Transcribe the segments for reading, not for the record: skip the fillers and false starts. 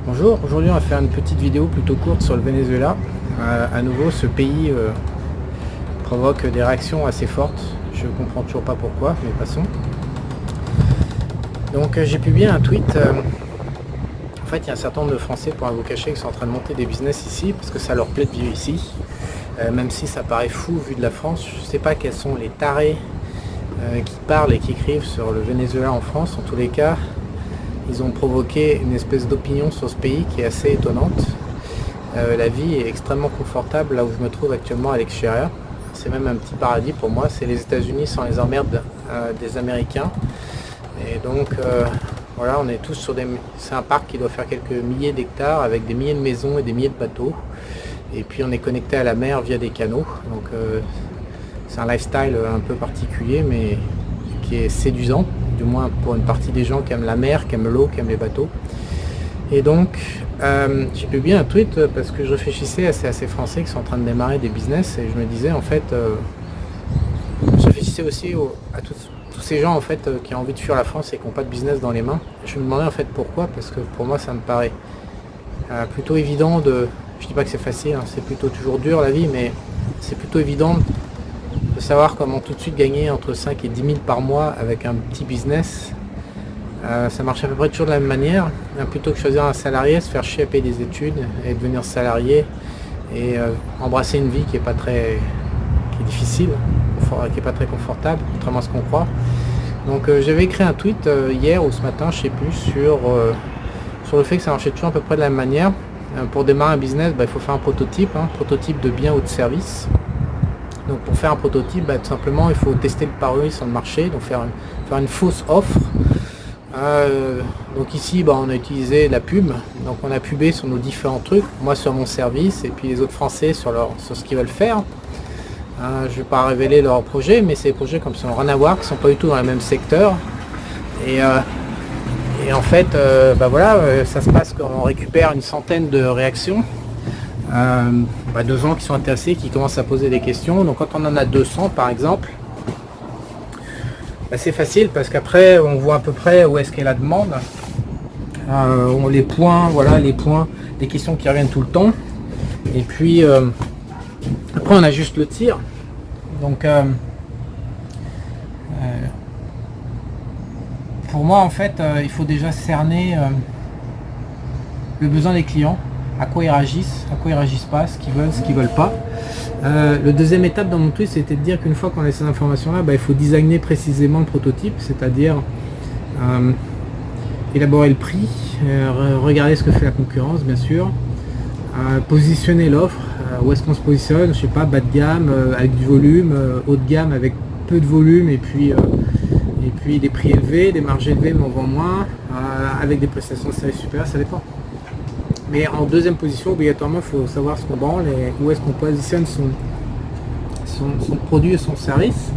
Bonjour, aujourd'hui on va faire une petite vidéo plutôt courte sur le Venezuela. À nouveau, ce pays provoque des réactions assez fortes. Je ne comprends toujours pas pourquoi, mais passons. Donc j'ai publié un tweet. En fait, il y a un certain nombre de Français, pour rien vous cacher, qui sont en train de monter des business ici, parce que ça leur plaît de vivre ici. Même si ça paraît fou vu de la France, je ne sais pas quels sont les tarés qui parlent et qui écrivent sur le Venezuela en France. En tous les cas, ils ont provoqué une espèce d'opinion sur ce pays qui est assez étonnante. La vie est extrêmement confortable là où je me trouve actuellement à l'extérieur. C'est même un petit paradis pour moi. C'est les États-Unis sans les emmerdes des Américains. Et donc voilà, on est tous sur des... C'est un parc qui doit faire quelques milliers d'hectares avec des milliers de maisons et des milliers de bateaux. Et puis on est connecté à la mer via des canaux. Donc c'est un lifestyle un peu particulier mais qui est séduisant. Du moins pour une partie des gens qui aiment la mer, qui aiment l'eau, qui aiment les bateaux. Et donc j'ai publié un tweet parce que je réfléchissais à ces Français qui sont en train de démarrer des business et je me disais en fait, je réfléchissais aussi à tous ces gens en fait qui ont envie de fuir la France et qui n'ont pas de business dans les mains. Je me demandais en fait pourquoi, parce que pour moi ça me paraît plutôt évident de... Je dis pas que c'est facile, hein, c'est plutôt toujours dur la vie, mais c'est plutôt évident de savoir comment tout de suite gagner entre 5 et 10 000 par mois avec un petit business. Ça marche à peu près toujours de la même manière. Plutôt que choisir un salarié, se faire chier à payer des études et devenir salarié et embrasser une vie qui est pas très, qui est difficile, qui n'est pas très confortable, contrairement à ce qu'on croit. Donc j'avais écrit un tweet hier ou ce matin, je sais plus, sur le fait que ça marchait toujours à peu près de la même manière. Pour démarrer un business, il faut faire un prototype de bien ou de service. Donc pour faire un prototype, tout simplement il faut tester le produit sur le marché, donc faire une fausse offre. Donc ici on a utilisé la pub, donc on a pubé sur nos différents trucs, moi sur mon service et puis les autres Français sur ce qu'ils veulent faire. Je ne vais pas révéler leurs projets, mais c'est des projets comme ça n'ont rien à voir, qui ne sont pas du tout dans le même secteur. Et en fait, voilà, ça se passe qu'on récupère une centaine de réactions. De gens qui sont intéressés, qui commencent à poser des questions. Donc quand on en a 200 par exemple, c'est facile parce qu'après on voit à peu près où est-ce qu'est la demande. On les points, voilà les points, des questions qui reviennent tout le temps. Et puis après on a juste le tir. Donc pour moi en fait il faut déjà cerner le besoin des clients. À quoi ils réagissent pas, ce qu'ils veulent pas. Le deuxième étape dans mon tweet, c'était de dire qu'une fois qu'on a ces informations-là, il faut designer précisément le prototype, c'est-à-dire élaborer le prix, regarder ce que fait la concurrence, bien sûr, positionner l'offre, où est-ce qu'on se positionne, je sais pas, bas de gamme avec du volume, haut de gamme avec peu de volume, et puis des prix élevés, des marges élevées mais on vend moins, avec des prestations de service supérieures, ça dépend. Mais en deuxième position, obligatoirement, il faut savoir ce qu'on branle et où est-ce qu'on positionne son produit et son service.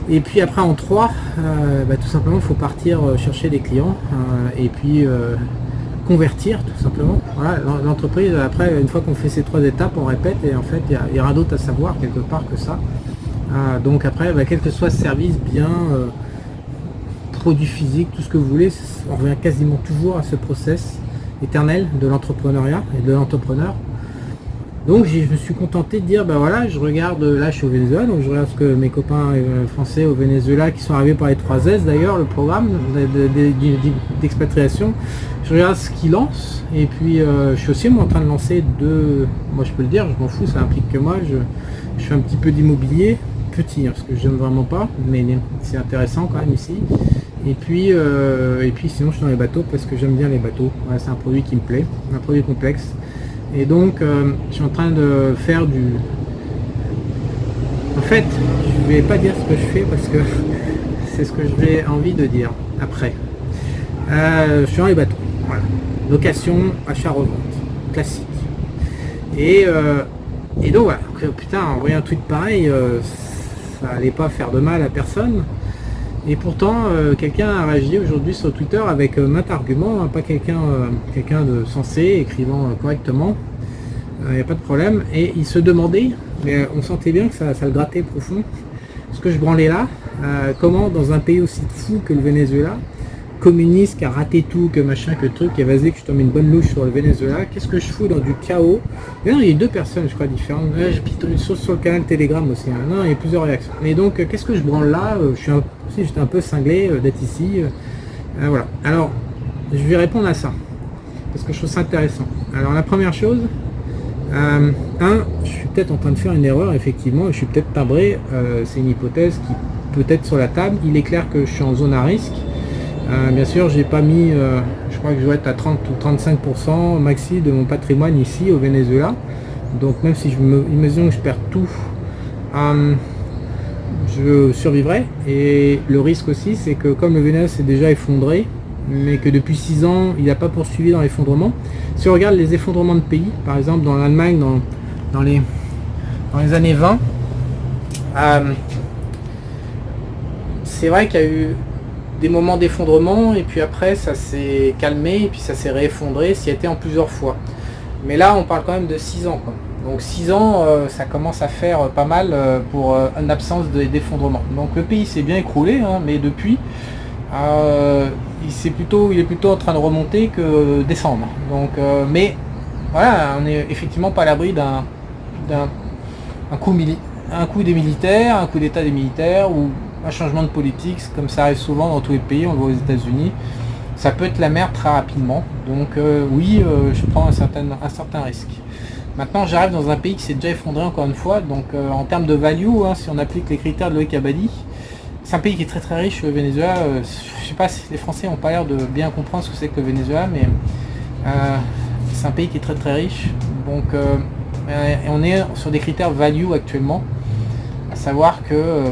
Et puis après, en 3, tout simplement, il faut partir chercher des clients et puis convertir, tout simplement. Voilà, l'entreprise, après, une fois qu'on fait ces 3 étapes, on répète et en fait, il n'y a rien d'autre à savoir quelque part que ça. Donc après, quel que soit ce service, bien, produit physique, tout ce que vous voulez, on revient quasiment toujours à ce process éternel de l'entrepreneuriat et de l'entrepreneur. Donc je me suis contenté de dire voilà, je regarde, là je suis au Venezuela, donc je regarde ce que mes copains français au Venezuela qui sont arrivés par les 3S d'ailleurs, le programme d'expatriation, je regarde ce qu'ils lancent et puis je suis aussi en train de lancer moi je peux le dire, je m'en fous, ça implique que moi je fais un petit peu d'immobilier, petit parce que j'aime vraiment pas, mais c'est intéressant quand même ici. Et puis sinon je suis dans les bateaux parce que j'aime bien les bateaux. Voilà, c'est un produit qui me plaît, un produit complexe. Et donc je suis en train de faire du... En fait, je vais pas dire ce que je fais parce que c'est ce que j'ai envie de dire après. Je suis dans les bateaux. Voilà. Location, achat, revente. Classique. Et donc voilà. Putain, envoyer un tweet pareil, ça allait pas faire de mal à personne. Et pourtant, quelqu'un a réagi aujourd'hui sur Twitter avec maintes arguments, pas quelqu'un de sensé, écrivant correctement, il n'y a pas de problème. Et il se demandait, mais on sentait bien que ça le grattait profond, ce que je branlais là, comment dans un pays aussi fou que le Venezuela, communiste qui a raté tout, que machin, que truc, et vas-y que je te mets une bonne louche sur le Venezuela. Qu'est-ce que je fous dans du chaos? Mais non, il y a 2 personnes, je crois, différentes. J'ai plutôt une source sur le canal Telegram aussi. Hein. Non, il y a plusieurs réactions. Mais donc, qu'est-ce que je branle là? J'étais un peu cinglé d'être ici. Voilà. Alors, je vais répondre à ça. Parce que je trouve ça intéressant. Alors, la première chose, je suis peut-être en train de faire une erreur, effectivement, je suis peut-être timbré. C'est une hypothèse qui peut être sur la table. Il est clair que je suis en zone à risque. Bien sûr, j'ai pas mis, je crois que je dois être à 30 ou 35% maxi de mon patrimoine ici au Venezuela. Donc même si imagine que je perds tout, je survivrai. Et le risque aussi, c'est que comme le Venezuela s'est déjà effondré, mais que depuis 6 ans, il n'a pas poursuivi dans l'effondrement. Si on regarde les effondrements de pays, par exemple dans l'Allemagne, dans les années 20, c'est vrai qu'il y a eu des moments d'effondrement et puis après ça s'est calmé et puis ça s'est réeffondré, s'y a été en plusieurs fois. Mais là on parle quand même de 6 ans quoi. Donc 6 ans ça commence à faire pas mal pour une absence d'effondrement. Donc le pays s'est bien écroulé hein, mais depuis il est plutôt en train de remonter que descendre. Donc mais voilà, on n'est effectivement pas à l'abri d'un coup des militaires, un coup d'état des militaires ou un changement de politique, comme ça arrive souvent dans tous les pays, on le voit aux États-Unis. Ça peut être la merde très rapidement. Donc oui, je prends un certain risque. Maintenant, j'arrive dans un pays qui s'est déjà effondré encore une fois. Donc en termes de value, hein, si on applique les critères de Loïc Abadi, c'est un pays qui est très très riche, le Venezuela. Je sais pas si les Français n'ont pas l'air de bien comprendre ce que c'est que le Venezuela, mais c'est un pays qui est très très riche. Donc on est sur des critères value actuellement, à savoir que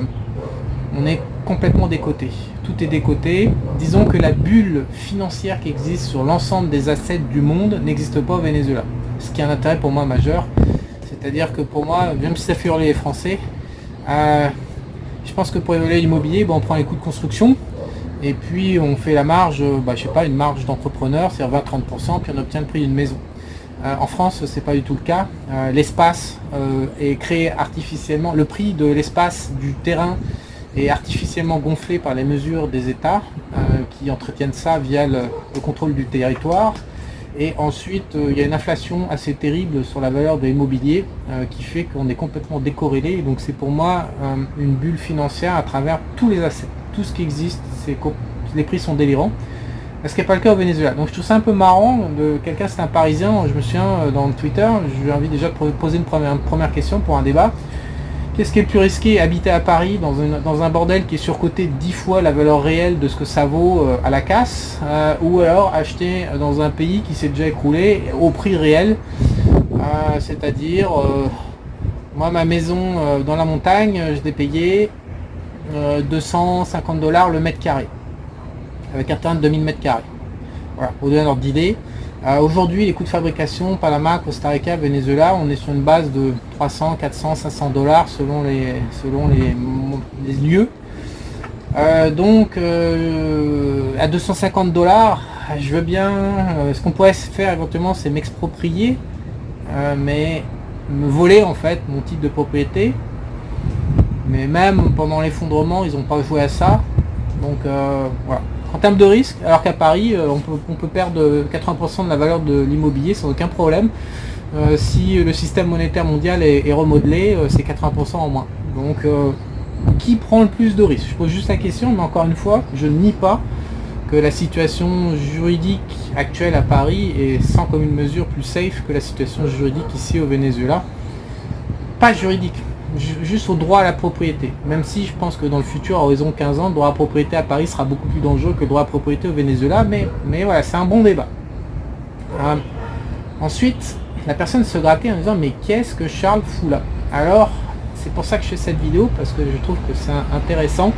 on est complètement décoté. Tout est décoté. Disons que la bulle financière qui existe sur l'ensemble des assets du monde n'existe pas au Venezuela. Ce qui a un intérêt pour moi majeur. C'est-à-dire que pour moi, même si ça fait hurler les Français, je pense que pour évaluer l'immobilier, on prend les coûts de construction et puis on fait la marge, je sais pas, une marge d'entrepreneur, c'est 20-30%, puis on obtient le prix d'une maison. En France, c'est pas du tout le cas. L'espace est créé artificiellement. Le prix de l'espace du terrain est artificiellement gonflé par les mesures des États qui entretiennent ça via le contrôle du territoire. Et ensuite, il y a une inflation assez terrible sur la valeur de l'immobilier qui fait qu'on est complètement décorrélé. Et donc c'est pour moi une bulle financière à travers tous les assets. Tout ce qui existe, les prix sont délirants. Ce qui n'est pas le cas au Venezuela. Donc je trouve ça un peu marrant de quelqu'un, c'est un Parisien, je me souviens dans le Twitter, je lui ai envie déjà de poser une première question pour un débat. Qu'est-ce qui est le plus risqué, habiter à Paris dans un bordel qui est surcoté 10 fois la valeur réelle de ce que ça vaut à la casse, ou alors acheter dans un pays qui s'est déjà écroulé au prix réel, c'est-à-dire moi ma maison dans la montagne, je l'ai payé 250$ le mètre carré, avec un terrain de 2000 mètres carrés. Voilà, pour donner un ordre d'idée. Aujourd'hui, les coûts de fabrication, Panama, Costa Rica, Venezuela, on est sur une base de 300, 400, 500$ selon les lieux. Donc, à 250$, je veux bien. Ce qu'on pourrait faire éventuellement, c'est m'exproprier, mais me voler en fait mon titre de propriété. Mais même pendant l'effondrement, ils n'ont pas joué à ça. Donc voilà. En termes de risque, alors qu'à Paris, on peut perdre 80% de la valeur de l'immobilier sans aucun problème. Si le système monétaire mondial est remodelé, c'est 80% en moins. Donc, qui prend le plus de risques? Je pose juste la question, mais encore une fois, je ne nie pas que la situation juridique actuelle à Paris est sans commune mesure plus safe que la situation juridique ici au Venezuela. Pas juridique, juste au droit à la propriété, même si je pense que dans le futur, à horizon 15 ans, le droit à la propriété à Paris sera beaucoup plus dangereux que le droit à la propriété au Venezuela, mais voilà, c'est un bon débat. Ensuite, la personne se grattait en disant mais qu'est-ce que Charles fout là? Alors, c'est pour ça que je fais cette vidéo, parce que je trouve que c'est intéressant.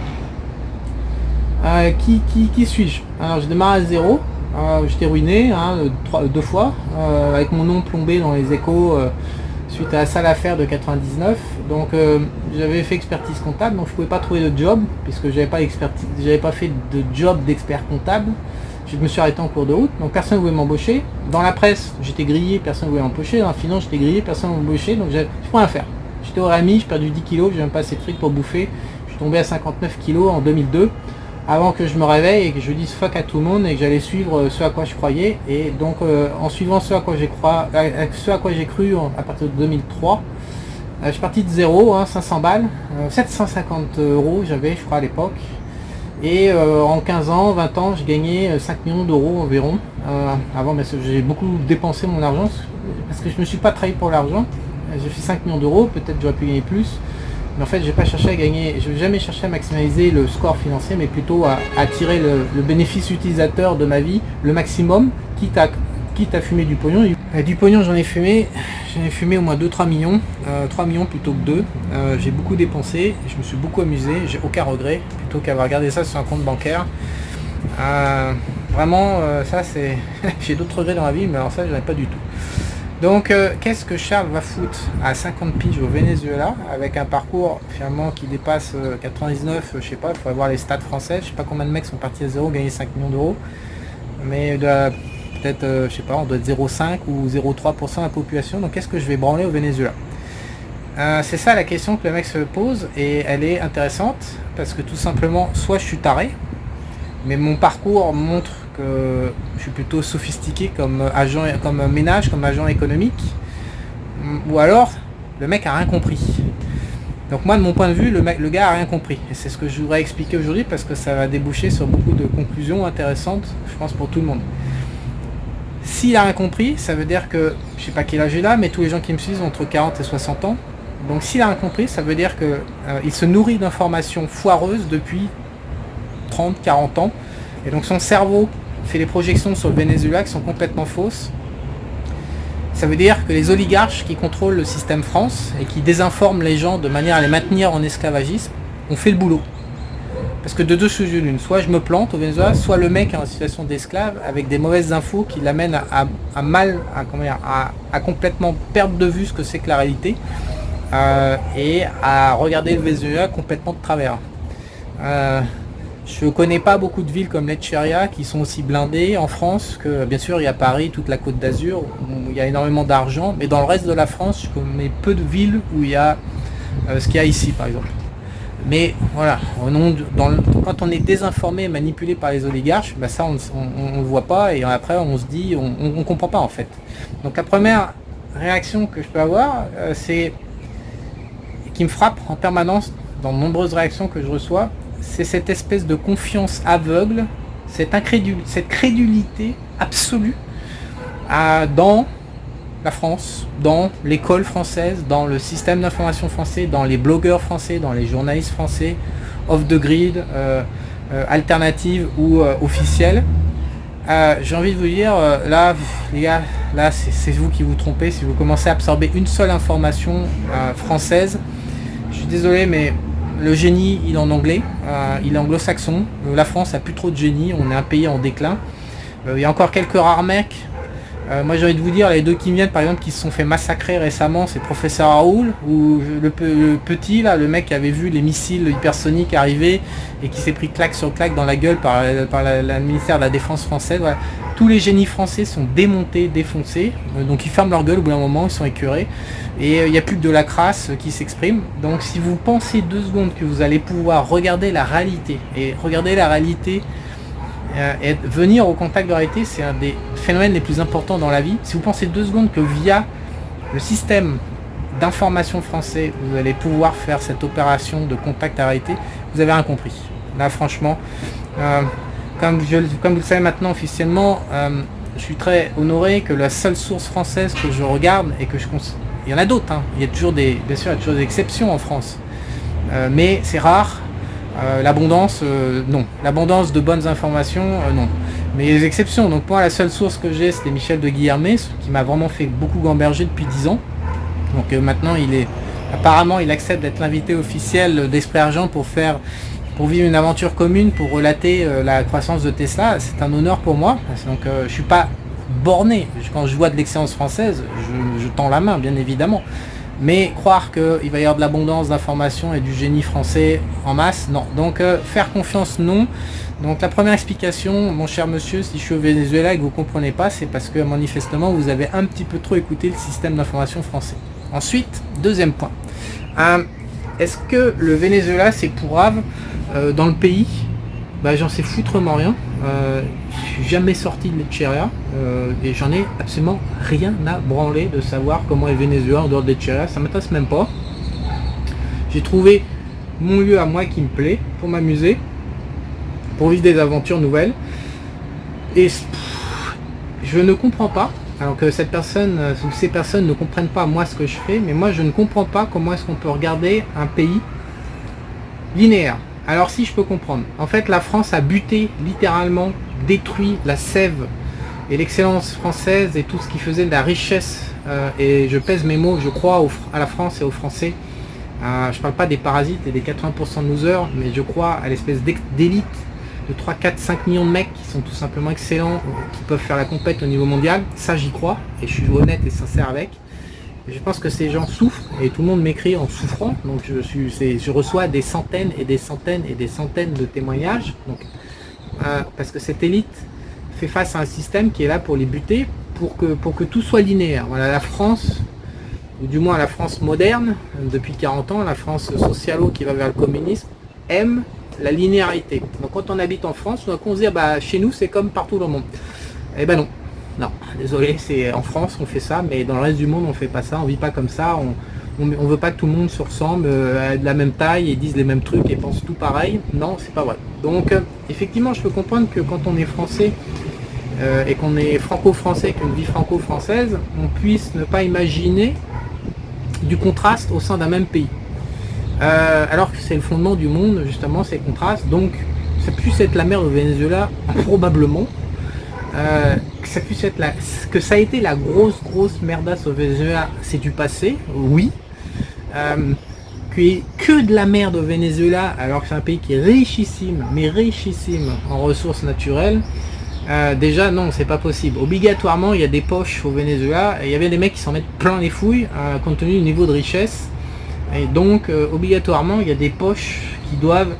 Qui suis-je? Alors, je démarre à zéro, j'étais ruiné 2 fois, avec mon nom plombé dans les échos, suite à la sale affaire de 99. Donc j'avais fait expertise comptable, donc je pouvais pas trouver de job puisque j'avais pas fait de job d'expert comptable. Je me suis arrêté en cours de route, donc personne ne voulait m'embaucher. Dans la presse, j'étais grillé, personne ne voulait m'embaucher. Dans la finance, j'étais grillé, personne ne voulait m'embaucher. Donc je pouvais rien faire. J'étais au RMI, j'ai perdu 10 kilos, j'ai même pas assez de fric pour bouffer. Je suis tombé à 59 kilos en 2002. avant que je me réveille et que je dise fuck à tout le monde et que j'allais suivre ce à quoi je croyais. Et donc en suivant ce à quoi j'ai cru à partir de 2003, je suis parti de zéro, 500 balles, 750 euros j'avais je crois à l'époque. Et en 15 ans, 20 ans, j'ai gagné 5 millions d'euros environ. Avant, j'ai beaucoup dépensé mon argent parce que je ne me suis pas trahi pour l'argent. J'ai fait 5 millions d'euros, peut-être j'aurais pu gagner plus. Mais en fait, je n'ai jamais cherché à maximiser le score financier, mais plutôt à tirer le bénéfice utilisateur de ma vie, le maximum, quitte à fumer du pognon. Et du pognon, j'en ai fumé au moins 2-3 millions, 3 millions plutôt que 2. J'ai beaucoup dépensé, je me suis beaucoup amusé, j'ai aucun regret, plutôt qu'avoir gardé ça sur un compte bancaire. Vraiment, ça c'est... j'ai d'autres regrets dans la vie, mais alors ça, j'en ai pas du tout. Donc, qu'est-ce que Charles va foutre à 50 piges au Venezuela, avec un parcours finalement qui dépasse 99, je sais pas, il faudrait voir les stats français, je sais pas combien de mecs sont partis à zéro, gagner 5 millions d'euros, mais peut-être, je sais pas, on doit être 0,5 ou 0,3% de la population, donc qu'est-ce que je vais branler au Venezuela? C'est ça la question que le mec se pose, et elle est intéressante, parce que tout simplement, soit je suis taré, mais mon parcours montre que je suis plutôt sophistiqué comme agent économique, ou alors le mec a rien compris. Donc moi de mon point de vue, le gars a rien compris, et c'est ce que je voudrais expliquer aujourd'hui, parce que ça va déboucher sur beaucoup de conclusions intéressantes, je pense, pour tout le monde. S'il a rien compris, ça veut dire que, je sais pas quel âge il a, mais tous les gens qui me suivent ont entre 40 et 60 ans. Donc s'il a rien compris, ça veut dire que il se nourrit d'informations foireuses depuis 30, 40 ans. Et donc son cerveau fait des projections sur le Venezuela qui sont complètement fausses. Ça veut dire que les oligarches qui contrôlent le système France et qui désinforment les gens de manière à les maintenir en esclavagisme ont fait le boulot. Parce que de deux choses l'une, soit je me plante au Venezuela, soit le mec est en situation d'esclave avec des mauvaises infos qui l'amènent à complètement perdre de vue ce que c'est que la réalité, et à regarder le Venezuela complètement de travers. Je connais pas beaucoup de villes comme Lecheria qui sont aussi blindées en France, que bien sûr il y a Paris, toute la Côte d'Azur, où il y a énormément d'argent, mais dans le reste de la France, je connais peu de villes où il y a ce qu'il y a ici par exemple. Mais voilà, quand on est désinformé et manipulé par les oligarches, bah ça on le voit pas, et après on se dit, on comprend pas en fait. Donc la première réaction que je peux avoir, c'est qui me frappe en permanence dans de nombreuses réactions que je reçois, c'est cette espèce de confiance aveugle, cette crédulité absolue dans la France, dans l'école française, dans le système d'information français, dans les blogueurs français, dans les journalistes français, off the grid, alternative ou officielle. J'ai envie de vous dire, là les gars, là c'est vous qui vous trompez si vous commencez à absorber une seule information française. Je suis désolé, mais le génie il est en anglais, il est anglo-saxon. La France a plus trop de génie, on est un pays en déclin. Il y a encore quelques rares mecs. Moi j'ai envie de vous dire, les deux qui viennent par exemple qui se sont fait massacrer récemment, c'est Professeur Raoul, ou le petit là, le mec qui avait vu les missiles hypersoniques arriver et qui s'est pris claque sur claque dans la gueule par le ministère de la Défense française. Voilà. Tous les génies français sont démontés, défoncés, donc ils ferment leur gueule au bout d'un moment, ils sont écœurés, et il n'y a plus que de la crasse qui s'exprime. Donc si vous pensez 2 secondes que vous allez pouvoir regarder la réalité, et venir au contact de la réalité, c'est un des phénomènes les plus importants dans la vie. Si vous pensez 2 secondes que via le système d'information français, vous allez pouvoir faire cette opération de contact à la réalité, vous avez rien compris. Là franchement, comme vous le savez maintenant officiellement, je suis très honoré que la seule source française que je regarde et que il y en a d'autres, hein. Bien sûr, il y a toujours des exceptions en France, mais c'est rare. L'abondance, non. L'abondance de bonnes informations, non. Mais les exceptions. Donc moi, la seule source que j'ai, c'était Michel de Guillermet, qui m'a vraiment fait beaucoup gamberger depuis 10 ans. Donc maintenant, apparemment, il accepte d'être l'invité officiel d'Esprit Argent pour vivre une aventure commune, pour relater la croissance de Tesla. C'est un honneur pour moi. Donc je suis pas borné. Quand je vois de l'excellence française, je tends la main, bien évidemment. Mais croire qu'il va y avoir de l'abondance d'informations et du génie français en masse, non. Donc faire confiance, non. Donc la première explication, mon cher monsieur, si je suis au Venezuela et que vous ne comprenez pas, c'est parce que manifestement vous avez un petit peu trop écouté le système d'information français. Ensuite, deuxième point. Est-ce que le Venezuela c'est pourrave dans le pays Bah, j'en sais foutrement rien. Je suis jamais sorti de l'Etcheria et j'en ai absolument rien à branler de savoir comment est le Venezuela en dehors de l'Etcheria. Ça m'intéresse même pas. J'ai trouvé mon lieu à moi qui me plaît pour m'amuser, pour vivre des aventures nouvelles. Et je ne comprends pas, alors que cette personne ou ces personnes ne comprennent pas moi ce que je fais, mais moi je ne comprends pas comment est-ce qu'on peut regarder un pays linéaire. Alors si je peux comprendre, en fait la France a buté, littéralement détruit la sève et l'excellence française et tout ce qui faisait de la richesse, et je pèse mes mots, je crois à la France et aux Français. Je parle pas des parasites et des 80% de losers, mais je crois à l'espèce d'élite de 3, 4, 5 millions de mecs qui sont tout simplement excellents, qui peuvent faire la compète au niveau mondial. Ça j'y crois, et je suis honnête et sincère avec. Je pense que ces gens souffrent, et tout le monde m'écrit en souffrant, donc je reçois des centaines et des centaines et des centaines de témoignages, donc, parce que cette élite fait face à un système qui est là pour les buter, pour que tout soit linéaire. Voilà, la France, ou du moins la France moderne, depuis 40 ans, la France socialo qui va vers le communisme, aime la linéarité. Donc quand on habite en France, on se dit bah, chez nous c'est comme partout dans le monde. Eh ben non. Non, désolé, c'est en France on fait ça, mais dans le reste du monde on fait pas ça, on vit pas comme ça, on veut pas que tout le monde se ressemble, de la même taille et disent les mêmes trucs et pensent tout pareil. Non, c'est pas vrai. Donc effectivement je peux comprendre que quand on est français et qu'on est franco-français, qu'une vie franco-française, on puisse ne pas imaginer du contraste au sein d'un même pays. Alors que c'est le fondement du monde, justement, ces contrastes. Donc ça puisse être la merde au Venezuela, probablement. Que ça a été la grosse merdasse au Venezuela, c'est du passé, oui. Qu'il n'y ait que de la merde au Venezuela, alors que c'est un pays qui est richissime, mais richissime en ressources naturelles, déjà non, c'est pas possible. Obligatoirement, il y a des poches au Venezuela, et il y avait des mecs qui s'en mettent plein les fouilles, compte tenu du niveau de richesse. Et donc, obligatoirement, il y a des poches qui doivent,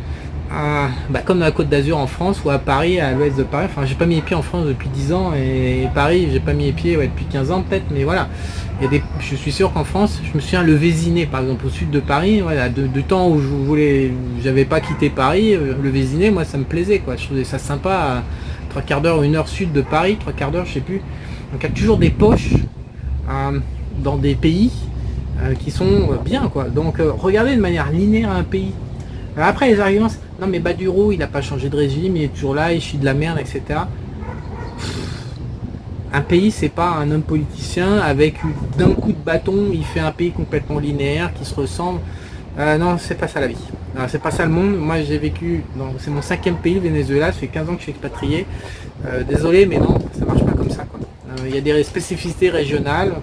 comme dans la Côte d'Azur en France ou à Paris, à l'ouest de Paris. Enfin, j'ai pas mis les pieds en France depuis 10 ans et Paris, j'ai pas mis les pieds depuis 15 ans peut-être, mais voilà. Je suis sûr qu'en France, je me souviens le Vésinet, par exemple, au sud de Paris, voilà, de temps où j'avais pas quitté Paris, le Vésinet, moi, ça me plaisait, quoi. Je trouvais ça sympa, 3 quarts d'heure, 1 heure sud de Paris, 3 quarts d'heure, je sais plus. Donc, il y a toujours des poches dans des pays qui sont bien, quoi. Donc regardez de manière linéaire un pays. Alors, après les arguments, non mais Baduro il n'a pas changé de régime, il est toujours là, il chie de la merde, etc. Un pays c'est pas un homme politicien avec d'un coup de bâton il fait un pays complètement linéaire qui se ressemble. Non, c'est pas ça la vie. C'est pas ça le monde. Moi j'ai vécu, c'est mon 5e pays, le Venezuela, ça fait 15 ans que je suis expatrié. Désolé mais non, ça marche pas comme ça, quoi. Il y a des spécificités régionales.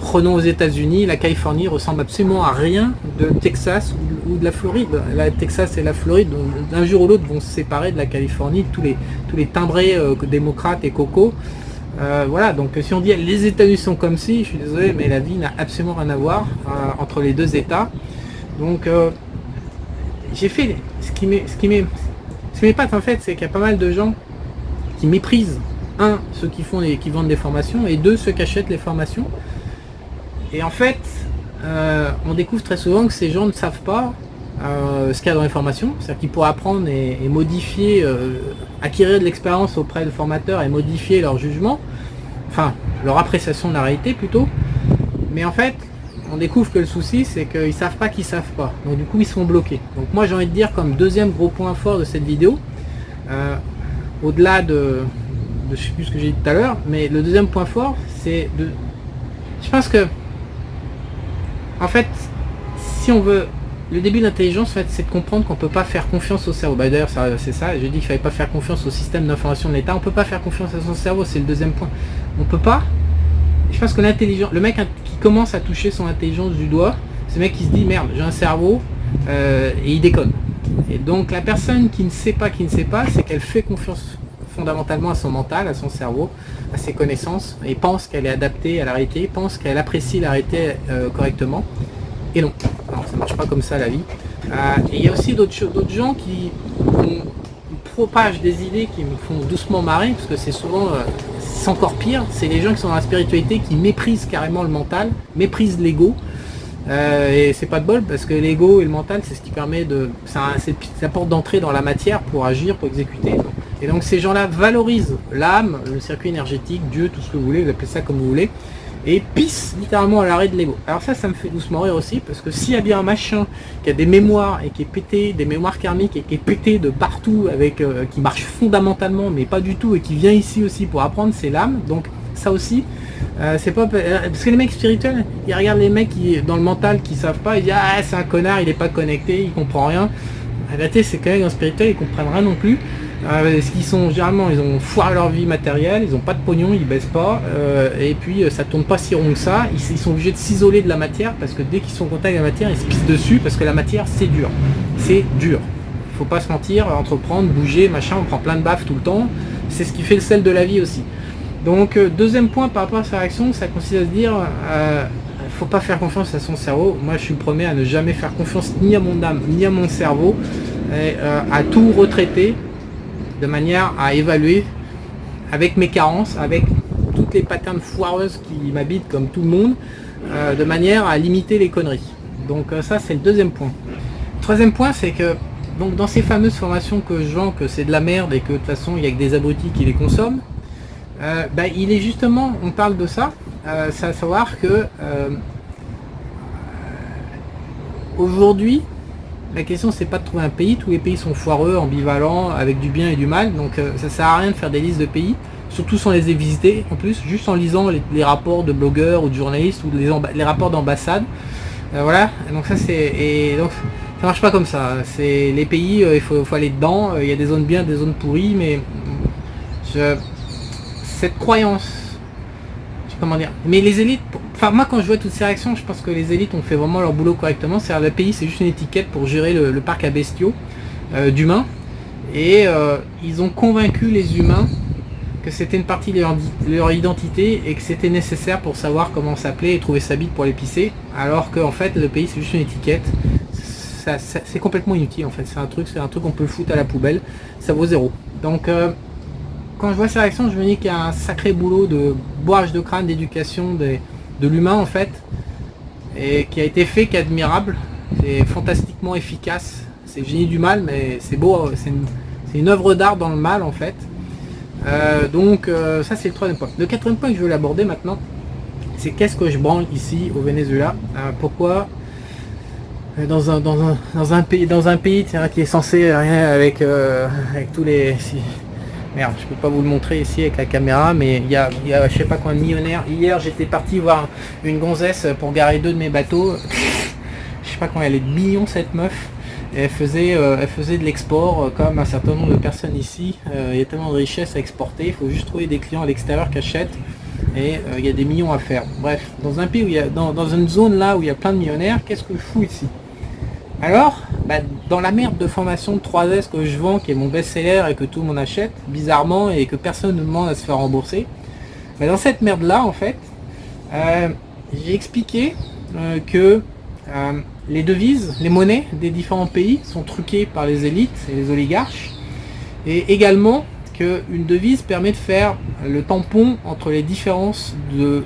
Prenons aux États-Unis, la Californie ressemble absolument à rien de Texas ou de la Floride. La Texas et la Floride, d'un jour ou l'autre, vont se séparer de la Californie, tous les timbrés démocrates et cocos. Voilà, donc si on dit les États-Unis sont comme si, je suis désolé, mais la vie n'a absolument rien à voir entre les deux États. Donc, j'ai fait ce qui m'épate en fait, c'est qu'il y a pas mal de gens qui méprisent, ceux qui vendent des formations, et 2, ceux qui achètent les formations. Et en fait, on découvre très souvent que ces gens ne savent pas ce qu'il y a dans les formations, c'est-à-dire qu'ils pourraient apprendre et modifier, acquérir de l'expérience auprès du formateur et modifier leur jugement, enfin leur appréciation de la réalité plutôt. Mais en fait, on découvre que le souci c'est qu'ils savent pas qu'ils savent pas, donc du coup ils sont bloqués. Donc moi j'ai envie de dire comme deuxième gros point fort de cette vidéo, au-delà de je sais plus ce que j'ai dit tout à l'heure, mais le deuxième point fort c'est je pense que en fait, si on veut, le début de l'intelligence, en fait, c'est de comprendre qu'on ne peut pas faire confiance au cerveau. Bah, d'ailleurs, c'est ça, j'ai dit qu'il ne fallait pas faire confiance au système d'information de l'État. On ne peut pas faire confiance à son cerveau, c'est le deuxième point. On peut pas. Je pense que l'intelligence, le mec qui commence à toucher son intelligence du doigt, c'est le mec qui se dit merde, j'ai un cerveau, et il déconne. Et donc la personne qui ne sait pas, c'est qu'elle fait confiance fondamentalement à son mental, à son cerveau, à ses connaissances, et pense qu'elle est adaptée à la réalité, pense qu'elle apprécie la réalité correctement, et non. Alors ça marche pas comme ça la vie. Et il y a aussi d'autres gens qui propagent des idées qui me font doucement marrer, parce que c'est souvent, c'est encore pire, c'est les gens qui sont dans la spiritualité, qui méprisent carrément le mental, méprisent l'ego, Et c'est pas de bol parce que l'ego et le mental, c'est ce qui permet c'est la porte d'entrée dans la matière pour agir, pour exécuter. Et donc ces gens-là valorisent l'âme, le circuit énergétique, Dieu, tout ce que vous voulez, vous appelez ça comme vous voulez, et pissent littéralement à l'arrêt de l'ego. Alors ça me fait doucement rire aussi, parce que s'il y a bien un machin qui a des mémoires et qui est pété, des mémoires karmiques et qui est pété de partout, avec qui marche fondamentalement, mais pas du tout, et qui vient ici aussi pour apprendre, c'est l'âme. Donc ça aussi, c'est pas parce que les mecs spirituels, ils regardent les mecs qui dans le mental qui savent pas, ils disent ah c'est un connard, il est pas connecté, il comprend rien. La tête c'est quand même un spirituel, ils comprennent rien non plus. Parce qu'ils sont généralement, ils ont foiré leur vie matérielle, ils ont pas de pognon, ils baissent pas, et puis ça tourne pas si rond que ça. Ils sont obligés de s'isoler de la matière parce que dès qu'ils sont en contact avec la matière, ils se pissent dessus parce que la matière c'est dur, faut pas se mentir, entreprendre, bouger, machin, on prend plein de baffes tout le temps, c'est ce qui fait le sel de la vie aussi. Donc deuxième point par rapport à sa réaction, ça consiste à se dire faut pas faire confiance à son cerveau. Moi je suis le premier à ne jamais faire confiance ni à mon âme ni à mon cerveau, et à tout retraiter de manière à évaluer avec mes carences, avec toutes les patterns foireuses qui m'habitent comme tout le monde, de manière à limiter les conneries. Donc ça c'est le deuxième point. Le troisième point c'est que donc dans ces fameuses formations que je vends que c'est de la merde et que de toute façon il n'y a que des abrutis qui les consomment, il est justement, on parle de ça, c'est à savoir que aujourd'hui la question c'est pas de trouver un pays, tous les pays sont foireux, ambivalents, avec du bien et du mal, donc ça sert à rien de faire des listes de pays, surtout sans les visiter, en plus, juste en lisant les rapports de blogueurs ou de journalistes ou les rapports d'ambassade, voilà, donc ça donc ça marche pas comme ça, c'est les pays, il faut aller dedans, il y a des zones bien, des zones pourries, mais cette croyance, comment dire, mais les élites, enfin moi quand je vois toutes ces réactions, je pense que les élites ont fait vraiment leur boulot correctement, c'est-à-dire le pays c'est juste une étiquette pour gérer le parc à bestiaux d'humains, et ils ont convaincu les humains que c'était une partie de leur identité et que c'était nécessaire pour savoir comment s'appeler et trouver sa bite pour les pisser, alors qu'en fait le pays c'est juste une étiquette, c'est complètement inutile en fait, c'est un truc qu'on peut foutre à la poubelle, ça vaut zéro. Donc quand je vois ces réactions, je me dis qu'il y a un sacré boulot de bourrage de crâne, d'éducation de l'humain en fait, et qui a été fait, qui est admirable, c'est fantastiquement efficace, c'est le génie du mal, mais c'est beau, c'est une œuvre d'art dans le mal en fait. Donc ça c'est le troisième point. Le quatrième point que je veux l'aborder maintenant, c'est qu'est-ce que je branle ici au Venezuela, pourquoi dans un pays qui est censé rien avec tous les... Merde, je peux pas vous le montrer ici avec la caméra, mais il y a je sais pas combien de millionnaires. Hier j'étais parti voir une gonzesse pour garer 2 de mes bateaux. Je sais pas combien elle est de millions cette meuf. Et elle faisait de l'export comme un certain nombre de personnes ici. Il y a tellement de richesses à exporter, il faut juste trouver des clients à l'extérieur qui achètent. Et il y a des millions à faire. Bref, dans un pays où il y a, dans une zone là où il y a plein de millionnaires, qu'est-ce que je fous ici? Alors, dans la merde de formation de 3S que je vends, qui est mon best-seller et que tout le monde achète, bizarrement, et que personne ne demande à se faire rembourser, dans cette merde-là, en fait, j'ai expliqué que les devises, les monnaies des différents pays sont truquées par les élites et les oligarches, et également qu'une devise permet de faire le tampon entre les différences de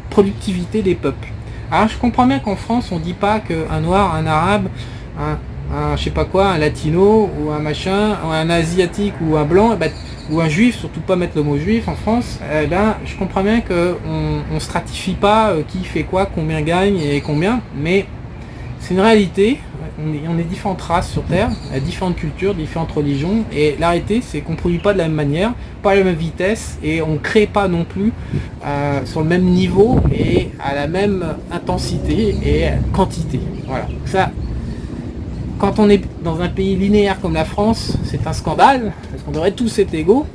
productivité des peuples. Alors je comprends bien qu'en France on dit pas qu'un noir, un arabe, un je sais pas quoi, un latino ou un machin, ou un asiatique ou un blanc, ou un juif, surtout pas mettre le mot juif en France, je comprends bien qu'on stratifie pas qui fait quoi, combien gagne et combien, mais c'est une réalité, on est différentes races sur Terre, différentes cultures, différentes religions, et la réalité c'est qu'on ne produit pas de la même manière, pas à la même vitesse, et on ne crée pas non plus sur le même niveau et à la même intensité et quantité. Voilà. Ça, quand on est dans un pays linéaire comme la France, c'est un scandale, parce qu'on devrait tous être égaux,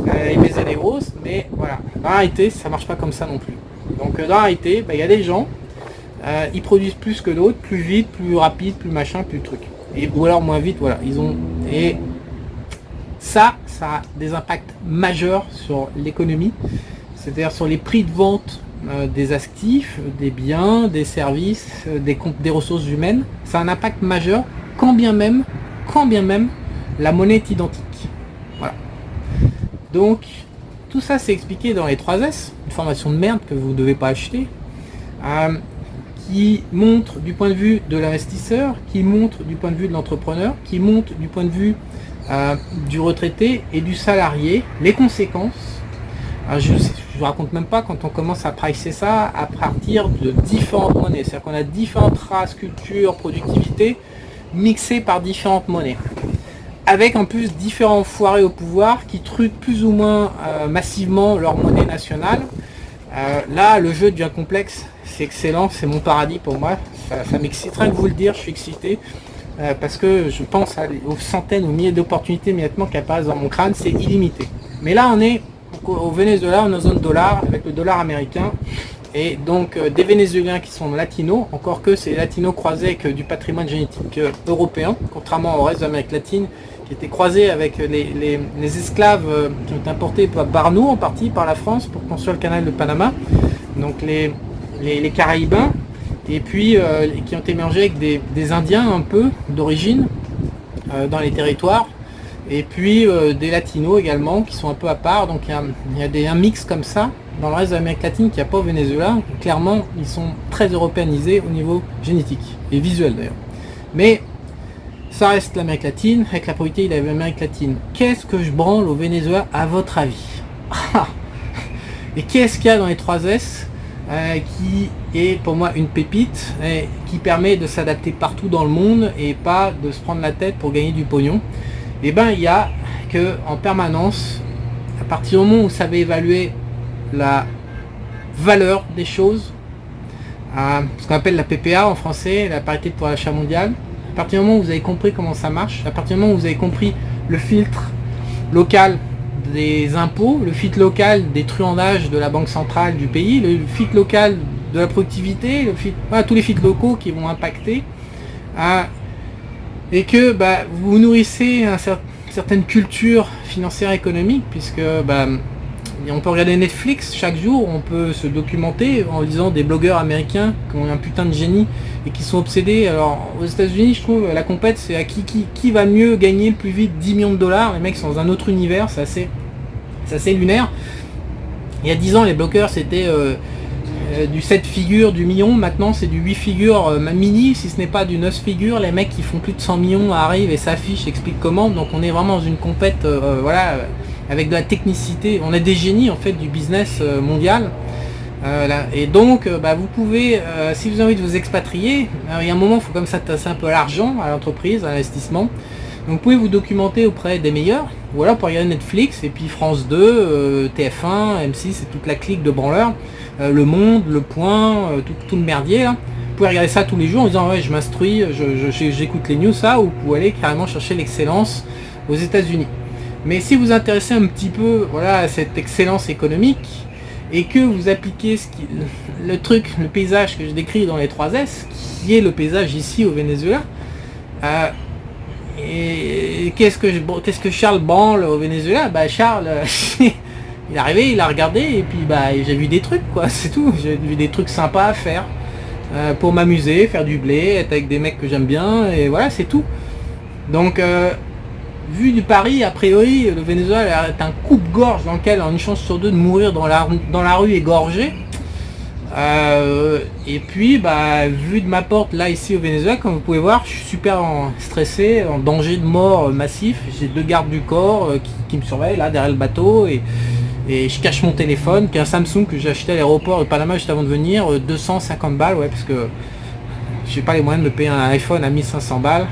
et baiser les grosses, mais voilà. Dans la réalité, ça marche pas comme ça non plus. Donc dans la réalité, il y a des gens, ils produisent plus que d'autres, plus vite, plus rapide, plus machin, plus truc. Ou alors moins vite, voilà. Et ça a des impacts majeurs sur l'économie, c'est-à-dire sur les prix de vente des actifs, des biens, des services, des ressources humaines. Ça a un impact majeur, quand bien même la monnaie est identique. Voilà. Donc, tout ça c'est expliqué dans les 3S, une formation de merde que vous ne devez pas acheter. qui montre du point de vue de l'investisseur, qui montre du point de vue de l'entrepreneur, qui montre du point de vue du retraité et du salarié, les conséquences. Alors je vous raconte même pas quand on commence à pricer ça à partir de différentes monnaies. C'est-à-dire qu'on a différentes races, cultures, productivité mixées par différentes monnaies. Avec en plus différents foirés au pouvoir qui truquent plus ou moins massivement leur monnaie nationale. Là, le jeu devient complexe. C'est excellent, c'est mon paradis pour moi. Ça m'excite, rien que vous le dire, je suis excité. Parce que je pense aux centaines, aux milliers d'opportunités immédiatement qui apparaissent dans mon crâne, c'est illimité. Mais là, on est au Venezuela, on est en zone dollar, avec le dollar américain. Et donc des Vénézuéliens qui sont latinos, encore que c'est latinos croisés avec du patrimoine génétique européen, contrairement au reste de l'Amérique latine, qui était croisé avec les esclaves qui ont été importés par nous, en partie par la France, pour construire le canal de Panama. Donc les Caraïbins, et puis qui ont été mélangés avec des Indiens un peu d'origine dans les territoires, et puis des Latinos également qui sont un peu à part. Donc il y a un mix comme ça dans le reste de l'Amérique latine qu'il n'y a pas au Venezuela. Clairement, ils sont très européanisés au niveau génétique et visuel d'ailleurs. Mais ça reste l'Amérique latine, avec la probabilité de l'Amérique latine. Qu'est-ce que je branle au Venezuela à votre avis? Et qu'est-ce qu'il y a dans les 3S qui est pour moi une pépite et qui permet de s'adapter partout dans le monde et pas de se prendre la tête pour gagner du pognon? Et ben il y a que en permanence, à partir du moment où vous savez évaluer la valeur des choses, ce qu'on appelle la PPA en français, la parité pour l'achat mondial, à partir du moment où vous avez compris comment ça marche, à partir du moment où vous avez compris le filtre local des impôts, le filtre local des truandages de la banque centrale du pays, le filtre local de la productivité, voilà, tous les filtres locaux qui vont impacter, et que vous nourrissez une certaine culture financière économique, puisque on peut regarder Netflix chaque jour, on peut se documenter en lisant des blogueurs américains qui ont un putain de génie et qui sont obsédés. Alors aux États-Unis, je trouve la compète, c'est à qui va mieux gagner le plus vite 10 millions de dollars. Les mecs sont dans un autre univers, c'est assez lunaire. Il y a 10 ans, les blogueurs c'était du 7 figures, du million. Maintenant c'est du 8 figures mini, si ce n'est pas du 9 figures. Les mecs qui font plus de 100 millions arrivent et s'affichent, expliquent comment. Donc on est vraiment dans une compète avec de la technicité. On est des génies en fait du business mondial. Et donc vous pouvez, si vous avez envie de vous expatrier, il y a un moment il faut comme ça tasser un peu à l'argent, à l'entreprise, à l'investissement. Donc vous pouvez vous documenter auprès des meilleurs, ou alors pour regarder Netflix, et puis France 2, TF1, M6, c'est toute la clique de branleurs, Le Monde, Le Point, tout le merdier là. Vous pouvez regarder ça tous les jours en disant ouais je m'instruis, j'écoute les news, ça, ou vous pouvez aller carrément chercher l'excellence aux États-Unis. Mais si vous intéressez un petit peu à cette excellence économique, et que vous appliquez le paysage que je décris dans les 3S, qui est le paysage ici au Venezuela, et qu'est-ce que Charles branle au Venezuela? Charles, il est arrivé, il a regardé, et puis j'ai vu des trucs, quoi, c'est tout. J'ai vu des trucs sympas à faire, pour m'amuser, faire du blé, être avec des mecs que j'aime bien, et voilà, c'est tout. Donc, vu du Paris, a priori, le Venezuela est un coupe-gorge dans lequel on a une chance sur deux de mourir dans la rue égorgé. Et puis, vu de ma porte, là, ici au Venezuela, comme vous pouvez voir, je suis super stressé, en danger de mort massif. J'ai 2 gardes du corps qui me surveillent, là, derrière le bateau. Et je cache mon téléphone, qui est un Samsung que j'ai acheté à l'aéroport de Panama juste avant de venir, 250 balles, ouais, parce que j'ai pas les moyens de me payer un iPhone à 1500 balles.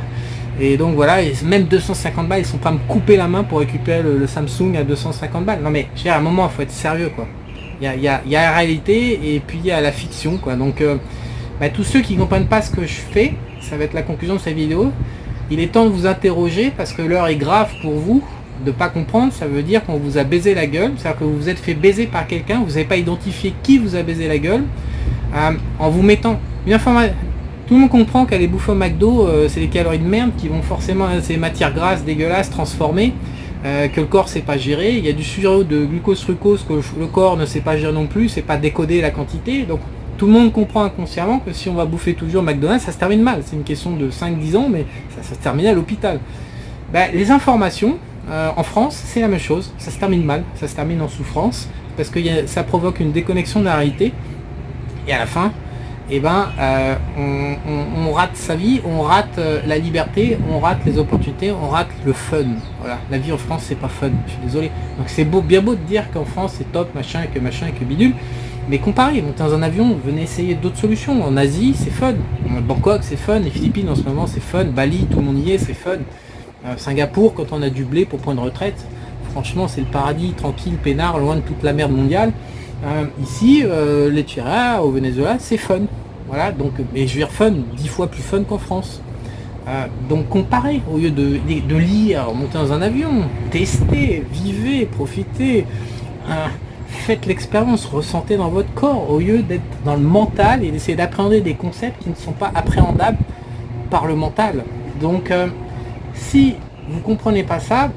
Et donc voilà, et même 250 balles, ils sont pas à me couper la main pour récupérer le Samsung à 250 balles. Non mais, à un moment, il faut être sérieux, quoi. Il y a la réalité et puis il y a la fiction, quoi. Donc, tous ceux qui ne comprennent pas ce que je fais, ça va être la conclusion de cette vidéo. Il est temps de vous interroger parce que l'heure est grave pour vous. De pas comprendre, ça veut dire qu'on vous a baisé la gueule. C'est-à-dire que vous vous êtes fait baiser par quelqu'un, vous n'avez pas identifié qui vous a baisé la gueule, en vous mettant une information. Tout le monde comprend qu'aller bouffer au McDo, c'est des calories de merde qui vont forcément, c'est des matières grasses dégueulasses transformées, que le corps sait pas gérer. Il y a du surhaut de glucose-fructose que le corps ne sait pas gérer non plus, c'est pas décoder la quantité. Donc tout le monde comprend inconsciemment que si on va bouffer toujours McDonald's, ça se termine mal. C'est une question de 5-10 ans, mais ça se termine à l'hôpital. Les informations, en France, c'est la même chose. Ça se termine mal, ça se termine en souffrance, parce que ça provoque une déconnexion de la réalité. Et à la fin, et ben on rate sa vie, on rate la liberté, on rate les opportunités, on rate le fun. Voilà, la vie en France c'est pas fun, je suis désolé. Donc c'est bien beau de dire qu'en France c'est top, machin, que bidule, mais comparez, montez dans un avion, venez essayer d'autres solutions. En Asie c'est fun, Bangkok c'est fun, les Philippines en ce moment c'est fun, Bali tout le monde y est, c'est fun. Singapour quand on a du blé pour point de retraite, franchement c'est le paradis, tranquille, peinard, loin de toute la merde mondiale. Ici, les Tchèques au Venezuela, c'est fun. Voilà, donc, mais je veux dire fun, 10 fois plus fun qu'en France. Donc comparez, au lieu de lire, monter dans un avion, testez, vivez, profitez, faites l'expérience, ressentez dans votre corps, au lieu d'être dans le mental et d'essayer d'appréhender des concepts qui ne sont pas appréhendables par le mental. Donc si vous comprenez pas ça,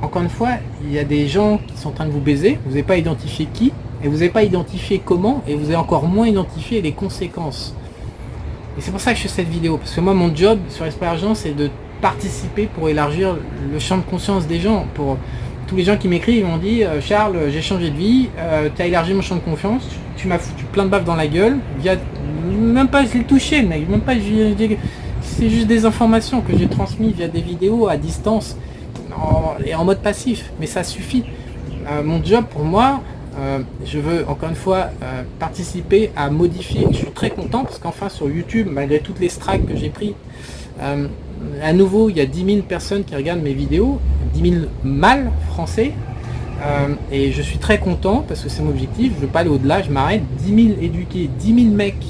encore une fois, il y a des gens qui sont en train de vous baiser, vous n'avez pas identifié qui, et vous n'avez pas identifié comment, et vous avez encore moins identifié les conséquences. Et c'est pour ça que je fais cette vidéo, parce que moi mon job sur Esprit Argent c'est de participer pour élargir le champ de conscience des gens. Pour tous les gens qui m'écrivent, ils m'ont dit Charles, j'ai changé de vie, tu as élargi mon champ de confiance, tu m'as foutu plein de baffes dans la gueule, même pas je l'ai touché mec, même pas c'est juste des informations que j'ai transmises via des vidéos à distance et en mode passif, mais ça suffit. Mon job pour moi, je veux encore une fois participer à modifier. Je suis très content parce qu'enfin sur YouTube, malgré toutes les strikes que j'ai pris, à nouveau il y a 10 000 personnes qui regardent mes vidéos, 10 000 mâles français, et je suis très content parce que c'est mon objectif, je veux pas aller au-delà, je m'arrête. 10 000 éduqués, 10 000 mecs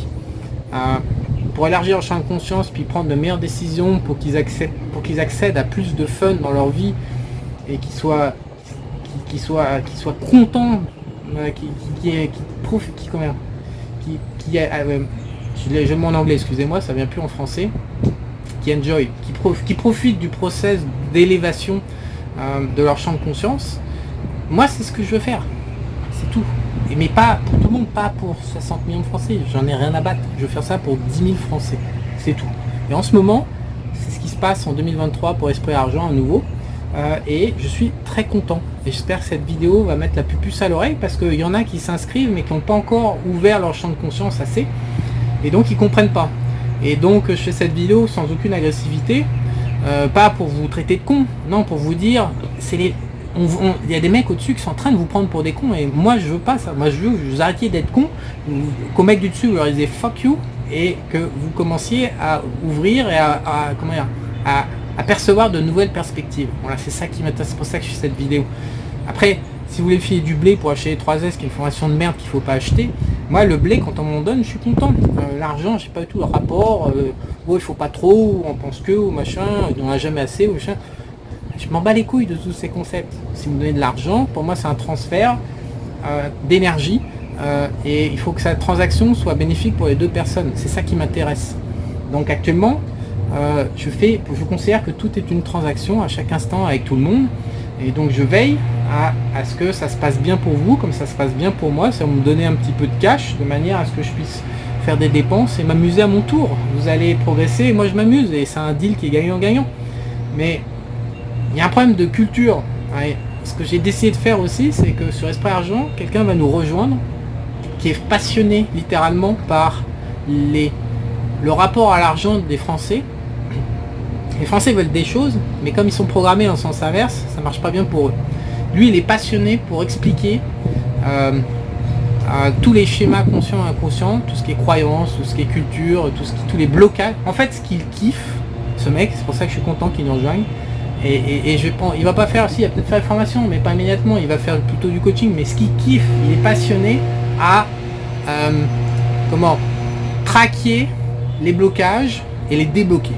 pour élargir leur champ de conscience puis prendre de meilleures décisions pour qu'ils accèdent à plus de fun dans leur vie et qu'ils soient contents, je mon anglais, excusez-moi, ça vient plus en français, qui enjoy, qui profitent du process d'élévation de leur champ de conscience. Moi c'est ce que je veux faire, c'est tout. Mais pas pour tout le monde, pas pour 60 millions de Français, j'en ai rien à battre, je veux faire ça pour 10 000 Français, c'est tout. Et en ce moment, c'est ce qui se passe en 2023 pour Esprit Argent à nouveau. Et je suis très content et j'espère que cette vidéo va mettre la puce à l'oreille parce qu'il y en a qui s'inscrivent mais qui n'ont pas encore ouvert leur champ de conscience assez et donc ils comprennent pas. Et donc je fais cette vidéo sans aucune agressivité, pas pour vous traiter de con, non, pour vous dire il y a des mecs au-dessus qui sont en train de vous prendre pour des cons et moi je veux pas ça. Moi je veux que vous arrêtiez d'être con, qu'au mec du dessus vous leur disiez fuck you et que vous commenciez à ouvrir et à percevoir de nouvelles perspectives. Voilà, c'est ça qui m'intéresse, c'est pour ça que je fais cette vidéo. Après, si vous voulez filer du blé pour acheter les 3S, qui est une formation de merde qu'il faut pas acheter, moi le blé quand on m'en donne, je suis content. L'argent, j'ai pas du tout le rapport, il faut pas trop, on pense que, ou machin, on en a jamais assez, ou machin. Je m'en bats les couilles de tous ces concepts. Si vous me donnez de l'argent, pour moi c'est un transfert d'énergie, et il faut que cette transaction soit bénéfique pour les deux personnes. C'est ça qui m'intéresse. Donc actuellement, je considère que tout est une transaction à chaque instant avec tout le monde et donc je veille à ce que ça se passe bien pour vous comme ça se passe bien pour moi. Ça va me donner un petit peu de cash de manière à ce que je puisse faire des dépenses et m'amuser à mon tour. Vous allez progresser et moi je m'amuse et c'est un deal qui est gagnant-gagnant. Mais il y a un problème de culture. Ce que j'ai décidé de faire aussi, c'est que sur Esprit Argent, quelqu'un va nous rejoindre qui est passionné littéralement par le rapport à l'argent des Français. Les Français veulent des choses, mais comme ils sont programmés en sens inverse, ça marche pas bien pour eux. Lui, il est passionné pour expliquer tous les schémas conscients et inconscients, tout ce qui est croyance, tout ce qui est culture, tous les blocages. En fait, ce qu'il kiffe, ce mec, c'est pour ça que je suis content qu'il nous rejoigne. Et il va pas faire, il va peut-être faire une formation, mais pas immédiatement, il va faire plutôt du coaching. Mais ce qu'il kiffe, il est passionné à traquer les blocages et les débloquer.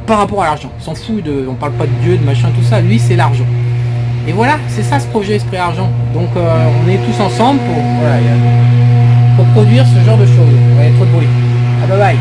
Par rapport à l'argent, il s'en fout on parle pas de Dieu, de machin, tout ça, lui c'est l'argent. Et voilà, c'est ça ce projet Esprit Argent. Donc on est tous ensemble pour produire ce genre de choses. Ouais, trop de bruit. Ah, bye bye.